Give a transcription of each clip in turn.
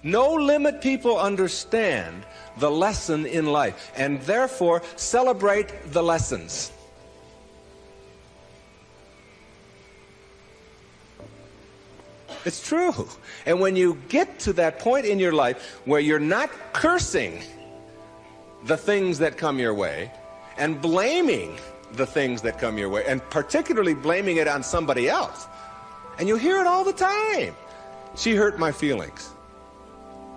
No-limit people understand the lesson in life and therefore celebrate the lessons. It's true. And when you get to that point in your life where you're not cursing the things that come your way and blaming the things that come your way, and particularly blaming it on somebody else, and you hear it all the time. She hurt my feelings.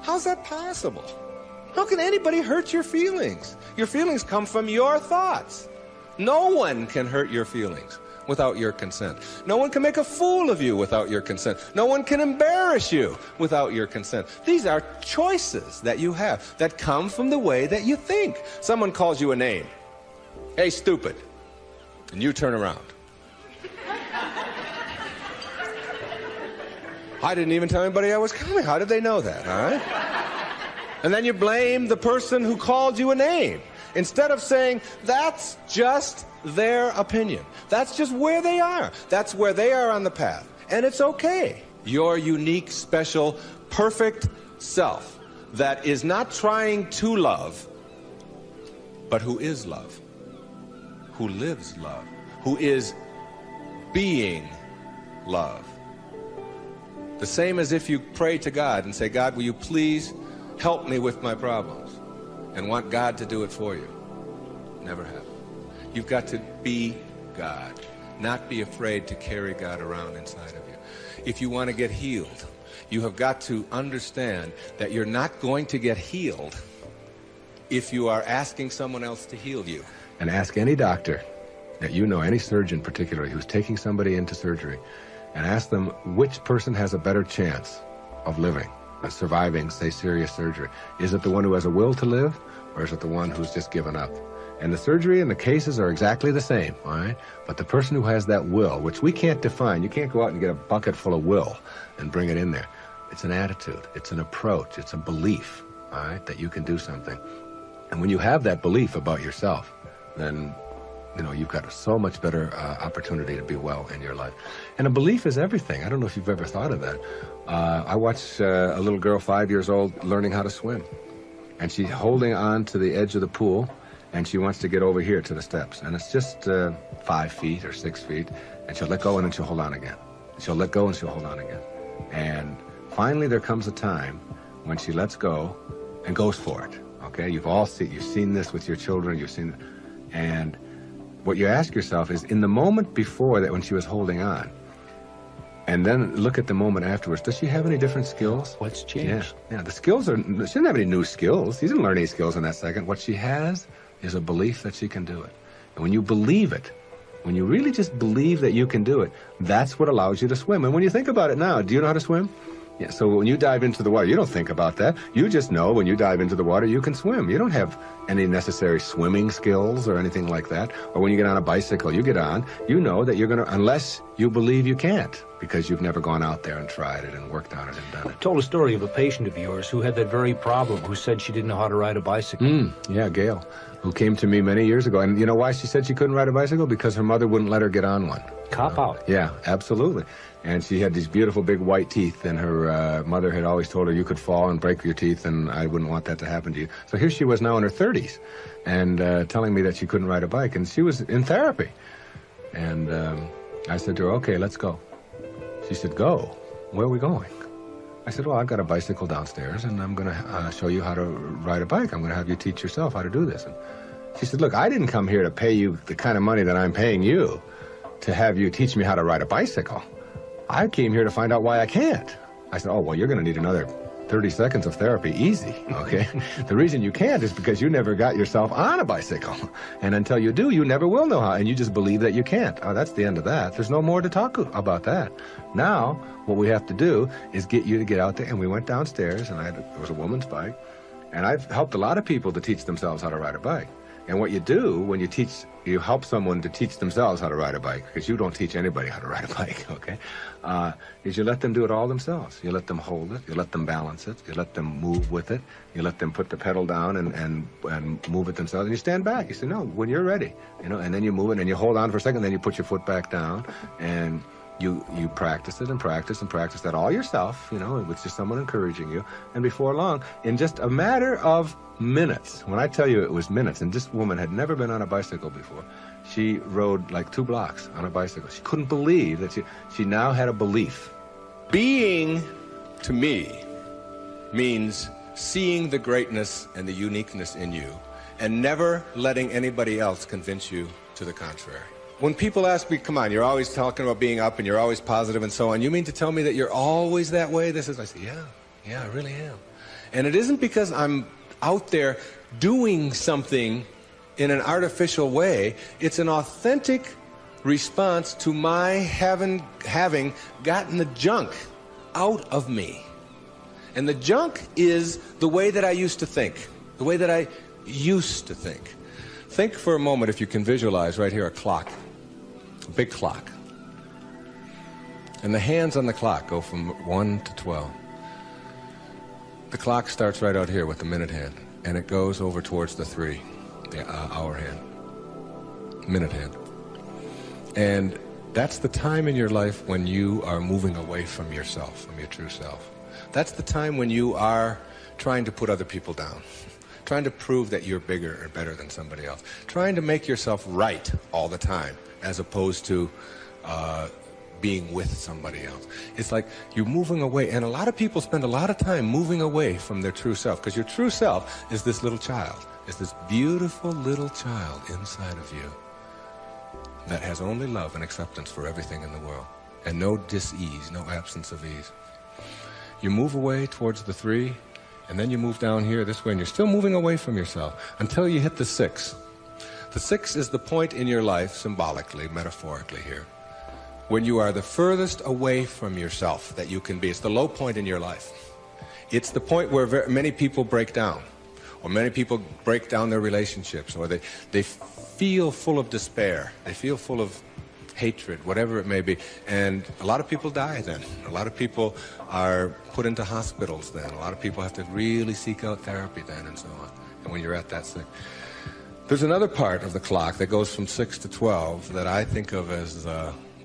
How's that possible? How can anybody hurt your feelings? Your feelings come from your thoughts. No one can hurt your feelings without your consent. No one can make a fool of you without your consent. No one can embarrass you without your consent. These are choices that you have that come from the way that you think. Someone calls you a name. Hey, stupid. And you turn around. I didn't even tell anybody I was coming. How did they know that, all right? And then you blame the person who called you a name. Instead of saying, that's just their opinion. That's just where they are. That's where they are on the path. And it's okay. Your unique, special, perfect self that is not trying to love, but who is love, who lives love, who is being love. The same as if you pray to God and say, God, will you please help me with my problems, and want God to do it for you. Never happen. You've got to be God, not be afraid to carry God around inside of you. If you want to get healed, you have got to understand that you're not going to get healed if you are asking someone else to heal you. And ask any doctor that you know, any surgeon particularly, who's taking somebody into surgery, and ask them which person has a better chance of living, of surviving, say, serious surgery. Is it the one who has a will to live, or is it the one who's just given up? And the surgery and the cases are exactly the same, all right? But the person who has that will, which we can't define, you can't go out and get a bucket full of will and bring it in there. It's an attitude, it's an approach, it's a belief, all right, that you can do something. And when you have that belief about yourself, then, you know, you've got so much better opportunity to be well in your life. And a belief is everything. I don't know if you've ever thought of that. I watched a little girl, 5 years old, learning how to swim. And she's holding on to the edge of the pool, and she wants to get over here to the steps. And it's just 5 feet or 6 feet, and she'll let go and then she'll hold on again. She'll let go and she'll hold on again. And finally there comes a time when she lets go and goes for it. Okay, you've seen this with your children, you've seen, and what you ask yourself is, in the moment before that when she was holding on, and then look at the moment afterwards, does she have any different skills? What's changed? Yeah, the skills are, she doesn't have any new skills. She didn't learn any skills in that second. What she has is a belief that she can do it. And when you believe it, when you really just believe that you can do it, that's what allows you to swim. And when you think about it now, do you know how to swim? Yeah, so when you dive into the water, you don't think about that. You just know when you dive into the water, you can swim. You don't have any necessary swimming skills or anything like that. Or when you get on a bicycle, you get on, you know that you're going to, unless you believe you can't, because you've never gone out there and tried it and worked on it and done it. Told a story of a patient of yours who had that very problem, who said she didn't know how to ride a bicycle. Yeah, Gail, who came to me many years ago. And you know why she said she couldn't ride a bicycle? Because her mother wouldn't let her get on one. Cop out. Yeah, absolutely. And she had these beautiful big white teeth, and her mother had always told her you could fall and break your teeth, and I wouldn't want that to happen to you. So here she was now in her 30s, and telling me that she couldn't ride a bike, and she was in therapy. And I said to her, okay, let's go. She said, go? Where are we going? I said, well, I've got a bicycle downstairs, and I'm going to show you how to ride a bike. I'm going to have you teach yourself how to do this. And she said, look, I didn't come here to pay you the kind of money that I'm paying you to have you teach me how to ride a bicycle. I came here to find out why I can't. I said, oh, well, you're going to need another 30 seconds of therapy, easy, okay? The reason you can't is because you never got yourself on a bicycle. And until you do, you never will know how, and you just believe that you can't. Oh, that's the end of that. There's no more to talk about that. Now, what we have to do is get you to get out there, and we went downstairs, and it was a woman's bike, and I've helped a lot of people to teach themselves how to ride a bike. And what you do when you help someone to teach themselves how to ride a bike, because you don't teach anybody how to ride a bike, okay, is you let them do it all themselves. You let them hold it, you let them balance it, you let them move with it, you let them put the pedal down and move it themselves, and you stand back. You say, no, when you're ready, you know, and then you move it, and you hold on for a second, then you put your foot back down, and You practice it and practice and practice that all yourself, you know, with just someone encouraging you. And before long, in just a matter of minutes, when I tell you it was minutes, and this woman had never been on a bicycle before, she rode like 2 blocks on a bicycle. She couldn't believe that she now had a belief. Being, to me, means seeing the greatness and the uniqueness in you and never letting anybody else convince you to the contrary. When people ask me, come on, you're always talking about being up and you're always positive and so on, you mean to tell me that you're always that way? I say, yeah, I really am. And it isn't because I'm out there doing something in an artificial way. It's an authentic response to my having gotten the junk out of me. And the junk is the way that I used to think, the way that I used to think. Think for a moment, if you can visualize right here, a clock. A big clock. And the hands on the clock go from 1 to 12. The clock starts right out here with the minute hand, and it goes over towards the 3, the hour hand, minute hand. And that's the time in your life when you are moving away from yourself, from your true self. That's the time when you are trying to put other people down, trying to prove that you're bigger or better than somebody else, trying to make yourself right all the time, as opposed to being with somebody else. It's like you're moving away, and a lot of people spend a lot of time moving away from their true self, because your true self is this little child, is this beautiful little child inside of you that has only love and acceptance for everything in the world, and no dis-ease, no absence of ease. You move away towards the 3, and then you move down here this way, and you're still moving away from yourself until you hit the 6. The 6 is the point in your life, symbolically, metaphorically here, when you are the furthest away from yourself that you can be. It's the low point in your life. It's the point where many people break down, or many people break down their relationships, or they feel full of despair, they feel full of hatred, whatever it may be. And a lot of people die then. A lot of people are put into hospitals then. A lot of people have to really seek out therapy then, and so on. And when you're at that 6. There's another part of the clock that goes from 6 to 12 that I think of as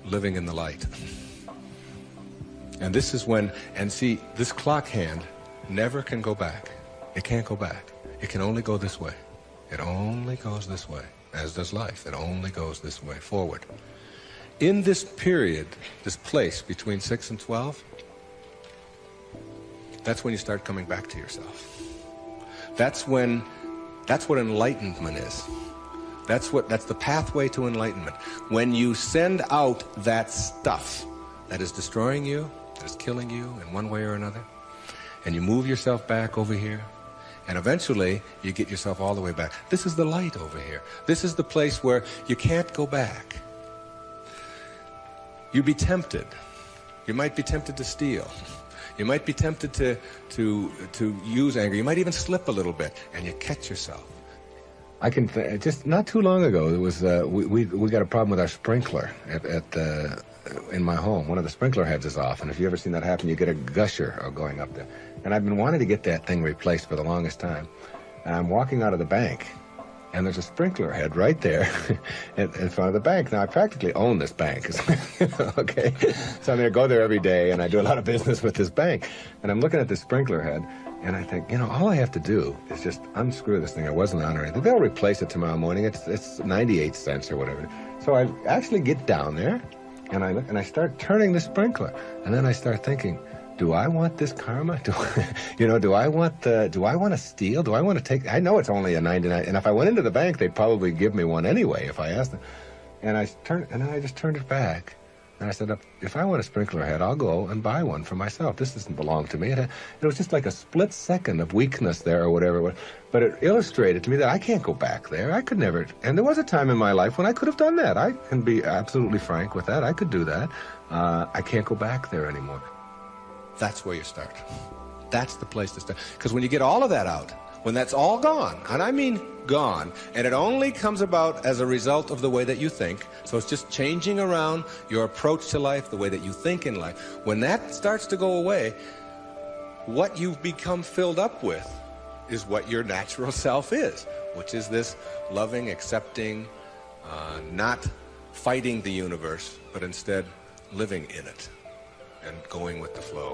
living in the light. And this is when, and see, this clock hand never can go back. It can't go back. It can only go this way. It only goes this way, as does life. It only goes this way, forward. In this period, this place between 6 and 12, that's when you start coming back to yourself. That's what enlightenment is. That's the pathway to enlightenment. When you send out that stuff that is destroying you, that is killing you in one way or another, and you move yourself back over here, and eventually you get yourself all the way back. This is the light over here. This is the place where you can't go back. You'd be tempted. You might be tempted to steal. You might be tempted to use anger. You might even slip a little bit, and you catch yourself. I can just not too long ago, there was we got a problem with our sprinkler in my home. One of the sprinkler heads is off, and if you ever seen that happen, you get a gusher going up there. And I've been wanting to get that thing replaced for the longest time. And I'm walking out of the bank, and there's a sprinkler head right there in front of the bank. Now, I practically own this bank, okay? So I go there every day, and I do a lot of business with this bank. And I'm looking at this sprinkler head, and I think, all I have to do is just unscrew this thing. It wasn't on or anything. They'll replace it tomorrow morning. It's 98 cents or whatever. So I actually get down there, and I look, and I start turning the sprinkler. And then I start thinking, do I want this karma? Do I want to steal? Do I want to take? I know it's only a 99, and if I went into the bank, they'd probably give me one anyway if I asked them. And I just turned it back, and I said, if I want a sprinkler head, I'll go and buy one for myself. This doesn't belong to me. It was just like a split second of weakness there or whatever, but it illustrated to me that I can't go back there. I could never. And there was a time in my life when I could have done that. I can be absolutely frank with that. I could do that. I can't go back there anymore. That's where you start. That's the place to start. Because when you get all of that out, when that's all gone, and I mean gone, and it only comes about as a result of the way that you think, so it's just changing around your approach to life, the way that you think in life. When that starts to go away, what you've become filled up with is what your natural self is, which is this loving, accepting, not fighting the universe, but instead living in it and going with the flow.